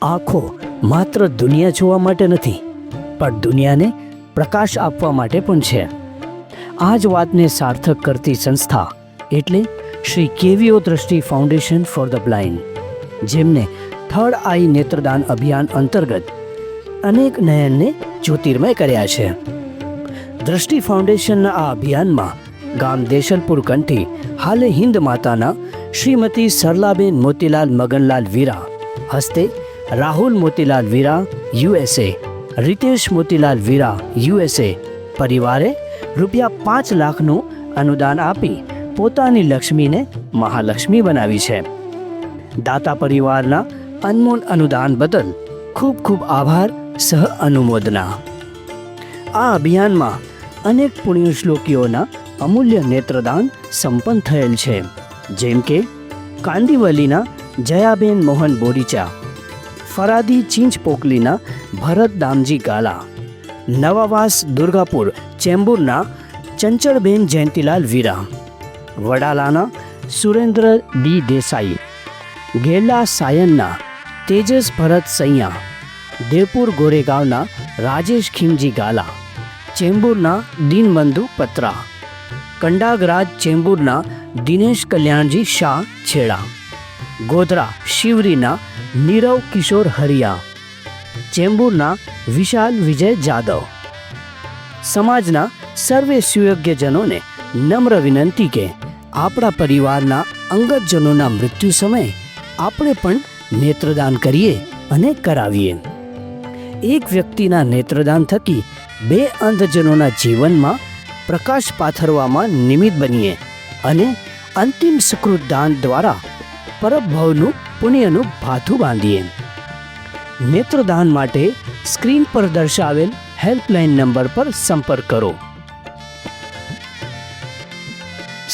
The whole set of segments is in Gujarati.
આંખો માત્ર દુનિયા જોવા માટે નથી, પણ દુનિયાને પ્રકાશ આપવા માટે પણ છે. આ જ વાતને સાર્થક કરતી સંસ્થા એટલે શ્રી કેવીઓ દ્રષ્ટિ ફાઉન્ડેશન ફોર ધ બ્લાઇન્ડ, જેમને થર્ડ આઈ નેત્રદાન અભિયાન અંતર્ગત અનેક નયનને જ્યોતિર્મય કર્યા છે. દ્રષ્ટિ ફાઉન્ડેશનના આ અભિયાનમાં ગામ દેશલપુર કંઠી હાલે હિન્દ માતાના શ્રીમતી સરલાબેન મોતીલાલ મગનલાલ વીરા હસ્તે રાહુલ મોતીલાલ વીરા USA, રીતેશ મોતીલાલ વીરા USA પરિવારે ₹5 લાખનું અનુદાન આપી પોતાની લક્ષ્મીને મહાલક્ષ્મી બનાવી છે. દાતા પરિવારના અનમોલ અનુદાન બદલ ખૂબ ખૂબ આભાર સહ અનુમોદના. આ અભિયાનમાં અનેક પુણ્યશ્લોકીઓના અમૂલ્ય નેત્રદાન સંપન્ન થયેલ છે, જેમ કે કાંદિવલીના જયાબેન મોહન બોરીચા, ફરાદી ચીંચપોકલીના ભરત દામજી ગાલા, નવાવાસ દુર્ગાપુર ચેમ્બુરના ચંચળબેન જયંતિલાલ વીરા, વડાલાના સુરેન્દ્ર ડી દેસાઈ, ગેલા સાયનના તેજસ ભરત સૈયા, દેવપુર ગોરેગાંવના રાજેશ ખીમજી ગાલા, ચેમ્બુરના દીનબંધુ પત્રા, કંડાગરાજ ચેમ્બુરના દિનેશ કલ્યાણજી શાહ છેડા, ગોધરા શિવરીના નીરવ કિશોર હરિયા, ચેમ્બુરના વિશાલ વિજય જાદવ. સમાજના સર્વે સુયોગ્યજનોને નમ્ર વિનંતી કે આપણા પરિવારના અંગતજનોના મૃત્યુ સમયે આપણે પણ નેત્રદાન કરીએ અને કરાવીએ. એક વ્યક્તિના નેત્રદાન થકી 2 અંધજનોના જીવનમાં પ્રકાશ પાથરવામાં નિમિત્ત બનીએ અને અંતિમ સુકૃત દાન દ્વારા પરભવનું પુણ્યનું ભાથું બાંધીએ. નેત્રદાન માટે સ્ક્રીન પર દર્શાવેલ હેલ્પલાઇન નંબર પર સંપર્ક કરો.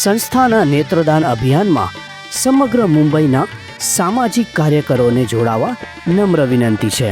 સંસ્થાના નેત્રદાન અભિયાનમાં સમગ્ર મુંબઈના સામાજિક કાર્યકરોને જોડાવા નમ્ર વિનંતી છે.